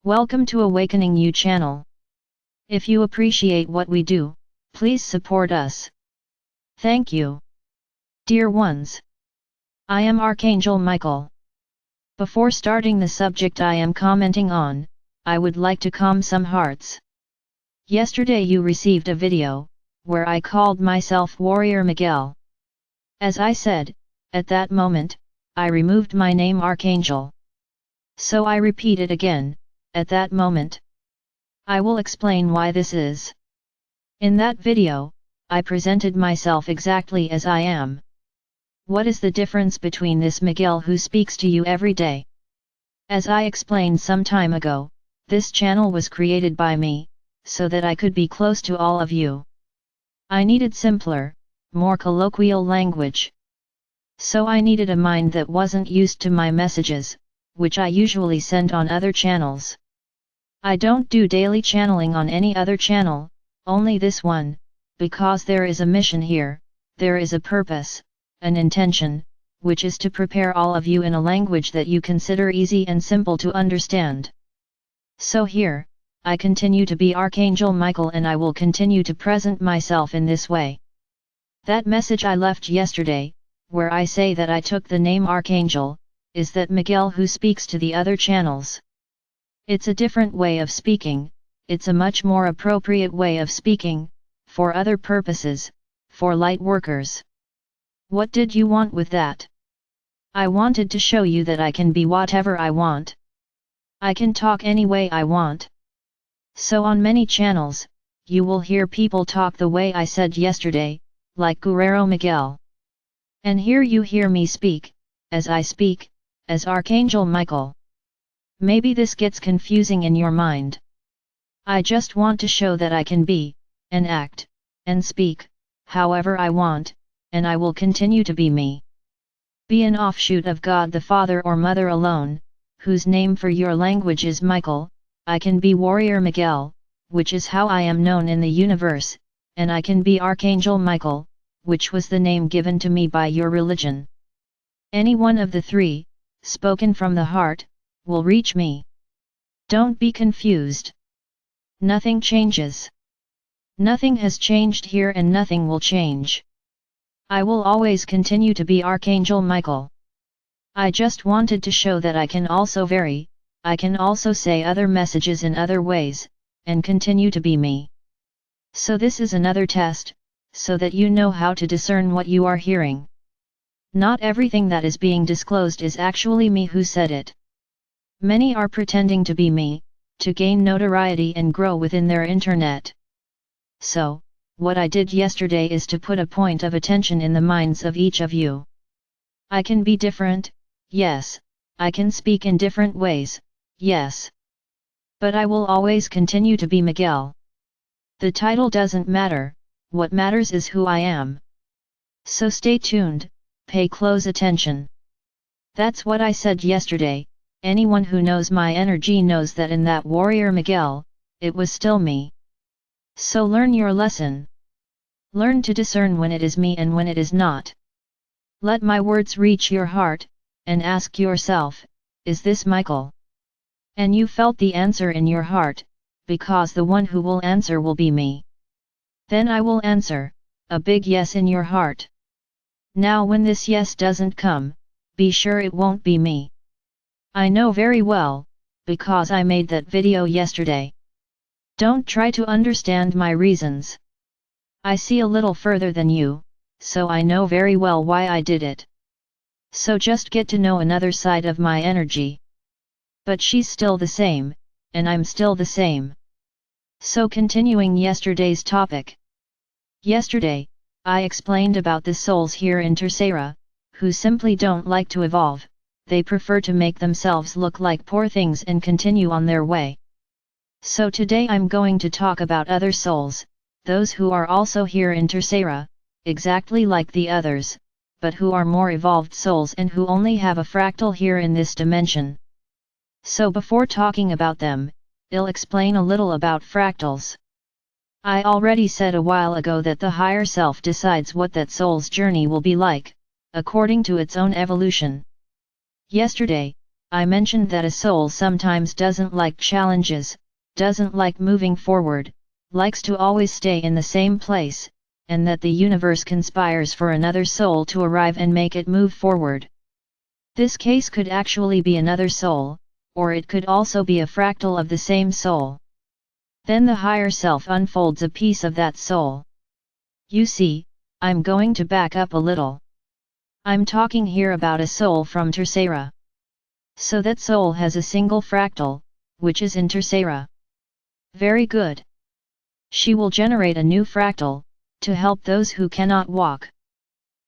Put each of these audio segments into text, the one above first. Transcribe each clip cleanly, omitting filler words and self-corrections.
Welcome to Awakening You channel. If you appreciate what we do, please support us. Thank you. Dear ones, I am Archangel Michael. Before starting the subject I am commenting on, I would like to calm some hearts. Yesterday you received a video, where I called myself Warrior Miguel. As I said, at that moment, I removed my name Archangel. So I repeat it again, at that moment. I will explain why this is. In that video, I presented myself exactly as I am. What is the difference between this Miguel who speaks to you every day? As I explained some time ago, this channel was created by me, so that I could be close to all of you. I needed simpler, more colloquial language. So I needed a mind that wasn't used to my messages, which I usually send on other channels. I don't do daily channeling on any other channel, only this one, because there is a mission here, there is a purpose, an intention, which is to prepare all of you in a language that you consider easy and simple to understand. So here, I continue to be Archangel Michael and I will continue to present myself in this way. That message I left yesterday, where I say that I took the name Archangel, is that Miguel who speaks to the other channels. It's a different way of speaking, it's a much more appropriate way of speaking, for other purposes, for light workers. What did you want with that? I wanted to show you that I can be whatever I want. I can talk any way I want. So on many channels, you will hear people talk the way I said yesterday, like Guerrero Miguel. And here you hear me speak, as I speak, as Archangel Michael. Maybe this gets confusing in your mind. I just want to show that I can be, and act, and speak, however I want, and I will continue to be me. Be an offshoot of God the Father or Mother alone, whose name for your language is Michael. I can be Warrior Miguel, which is how I am known in the universe, and I can be Archangel Michael, which was the name given to me by your religion. Any one of the three, spoken from the heart, will reach me. Don't be confused. Nothing changes. Nothing has changed here and nothing will change. I will always continue to be Archangel Michael. I just wanted to show that I can also vary, I can also say other messages in other ways, and continue to be me. So this is another test, so that you know how to discern what you are hearing. Not everything that is being disclosed is actually me who said it. Many are pretending to be me, to gain notoriety and grow within their internet. So, what I did yesterday is to put a point of attention in the minds of each of you. I can be different, yes, I can speak in different ways, yes. But I will always continue to be Miguel. The title doesn't matter, what matters is who I am. So stay tuned, pay close attention. That's what I said yesterday. Anyone who knows my energy knows that in that Warrior Miguel, it was still me. So learn your lesson. Learn to discern when it is me and when it is not. Let my words reach your heart, and ask yourself, is this Michael? And you felt the answer in your heart, because the one who will answer will be me. Then I will answer, a big yes in your heart. Now when this yes doesn't come, be sure it won't be me. I know very well, because I made that video yesterday. Don't try to understand my reasons. I see a little further than you, so I know very well why I did it. So just get to know another side of my energy. But she's still the same, and I'm still the same. So continuing yesterday's topic. Yesterday, I explained about the souls here in Tercera, who simply don't like to evolve. They prefer to make themselves look like poor things and continue on their way. So today I'm going to talk about other souls, those who are also here in Tercera, exactly like the others, but who are more evolved souls and who only have a fractal here in this dimension. So before talking about them, I'll explain a little about fractals. I already said a while ago that the higher self decides what that soul's journey will be like, according to its own evolution. Yesterday, I mentioned that a soul sometimes doesn't like challenges, doesn't like moving forward, likes to always stay in the same place, and that the universe conspires for another soul to arrive and make it move forward. This case could actually be another soul, or it could also be a fractal of the same soul. Then the higher self unfolds a piece of that soul. You see, I'm going to back up a little. I'm talking here about a soul from Tercera. So that soul has a single fractal, which is in Tercera. Very good. She will generate a new fractal, to help those who cannot walk.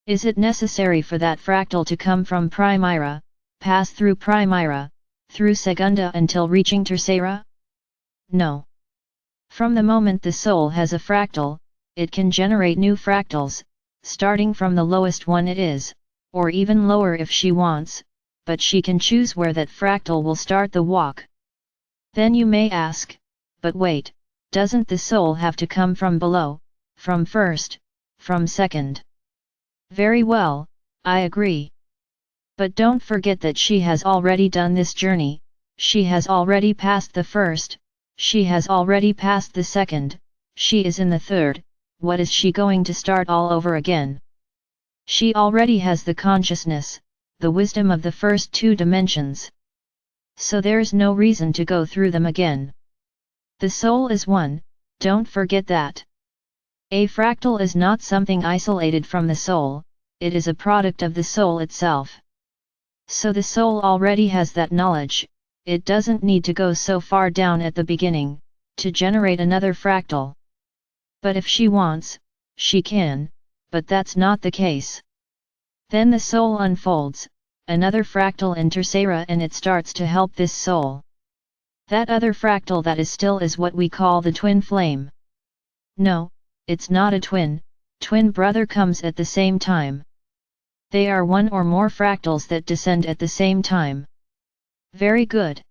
Is it necessary for that fractal to come from Primera, pass through Primera, through Segunda until reaching Tercera? No. From the moment the soul has a fractal, it can generate new fractals, starting from the lowest one it is, or even lower if she wants, but she can choose where that fractal will start the walk. Then you may ask, but wait, doesn't the soul have to come from below, from first, from second? Very well, I agree. But don't forget that she has already done this journey, she has already passed the first, she has already passed the second, she is in the third. What is she going to start all over again? She already has the consciousness, the wisdom of the first two dimensions. So there's no reason to go through them again. The soul is one, don't forget that. A fractal is not something isolated from the soul, it is a product of the soul itself. So the soul already has that knowledge, it doesn't need to go so far down at the beginning, to generate another fractal. But if she wants, she can, but that's not the case. Then the soul unfolds, another fractal in Tercera, and it starts to help this soul. That other fractal that is still is what we call the twin flame. No, it's not a twin brother comes at the same time. They are one or more fractals that descend at the same time. Very good.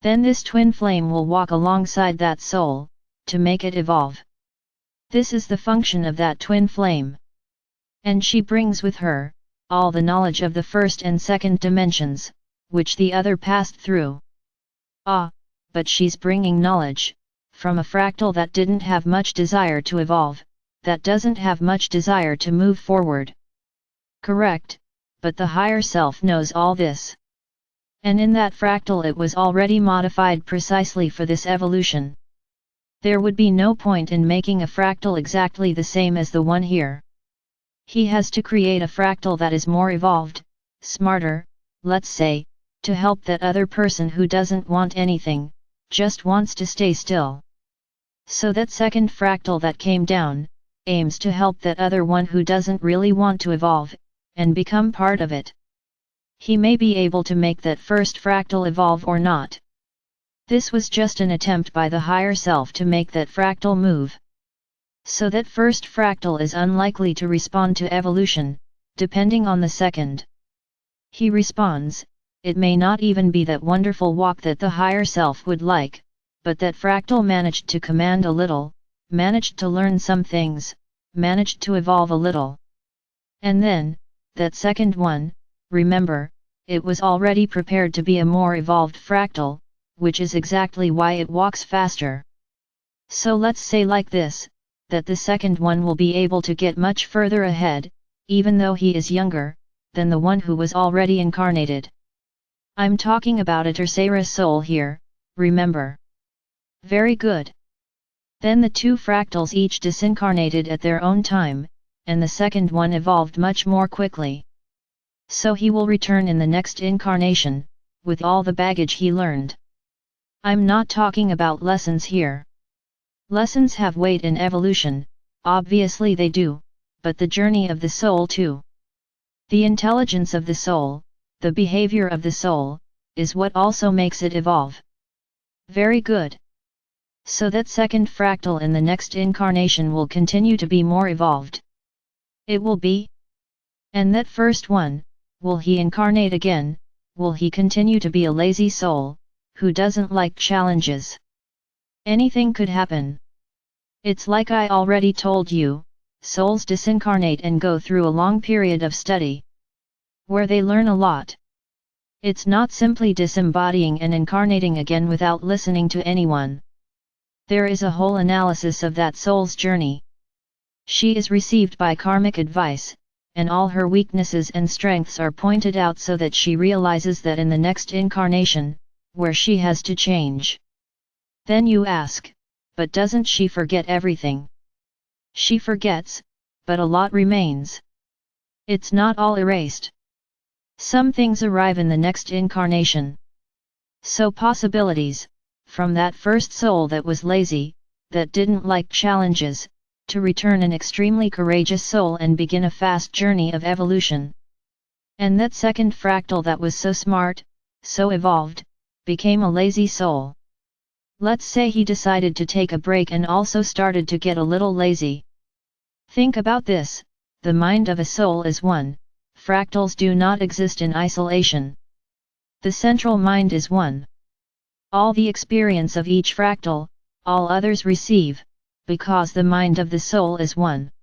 Then this twin flame will walk alongside that soul, to make it evolve. This is the function of that twin flame. And she brings with her, all the knowledge of the first and second dimensions, which the other passed through. Ah, but she's bringing knowledge, from a fractal that didn't have much desire to evolve, that doesn't have much desire to move forward. Correct, but the higher self knows all this. And in that fractal it was already modified precisely for this evolution. There would be no point in making a fractal exactly the same as the one here. He has to create a fractal that is more evolved, smarter, let's say, to help that other person who doesn't want anything, just wants to stay still. So that second fractal that came down, aims to help that other one who doesn't really want to evolve, and become part of it. He may be able to make that first fractal evolve or not. This was just an attempt by the higher self to make that fractal move. So that first fractal is unlikely to respond to evolution, depending on the second. He responds, it may not even be that wonderful walk that the higher self would like, but that fractal managed to command a little, managed to learn some things, managed to evolve a little. And then, that second one, remember, it was already prepared to be a more evolved fractal, which is exactly why it walks faster. So let's say like this, that the second one will be able to get much further ahead, even though he is younger, than the one who was already incarnated. I'm talking about a Tercera soul here, remember. Very good. Then the two fractals each disincarnated at their own time, and the second one evolved much more quickly. So he will return in the next incarnation, with all the baggage he learned. I'm not talking about lessons here. Lessons have weight in evolution, obviously they do, but the journey of the soul too. The intelligence of the soul, the behavior of the soul, is what also makes it evolve. Very good. So that second fractal in the next incarnation will continue to be more evolved. It will be. And that first one, will he incarnate again, will he continue to be a lazy soul, who doesn't like challenges? Anything could happen. It's like I already told you, souls disincarnate and go through a long period of study, where they learn a lot. It's not simply disembodying and incarnating again without listening to anyone. There is a whole analysis of that soul's journey. She is received by karmic advice, and all her weaknesses and strengths are pointed out so that she realizes that in the next incarnation, where she has to change. Then you ask, but doesn't she forget everything? She forgets, but a lot remains. It's not all erased. Some things arrive in the next incarnation. So possibilities, from that first soul that was lazy, that didn't like challenges, to return an extremely courageous soul and begin a fast journey of evolution. And that second fractal that was so smart, so evolved, became a lazy soul. Let's say he decided to take a break and also started to get a little lazy. Think about this, the mind of a soul is one, fractals do not exist in isolation. The central mind is one. All the experience of each fractal, all others receive, because the mind of the soul is one.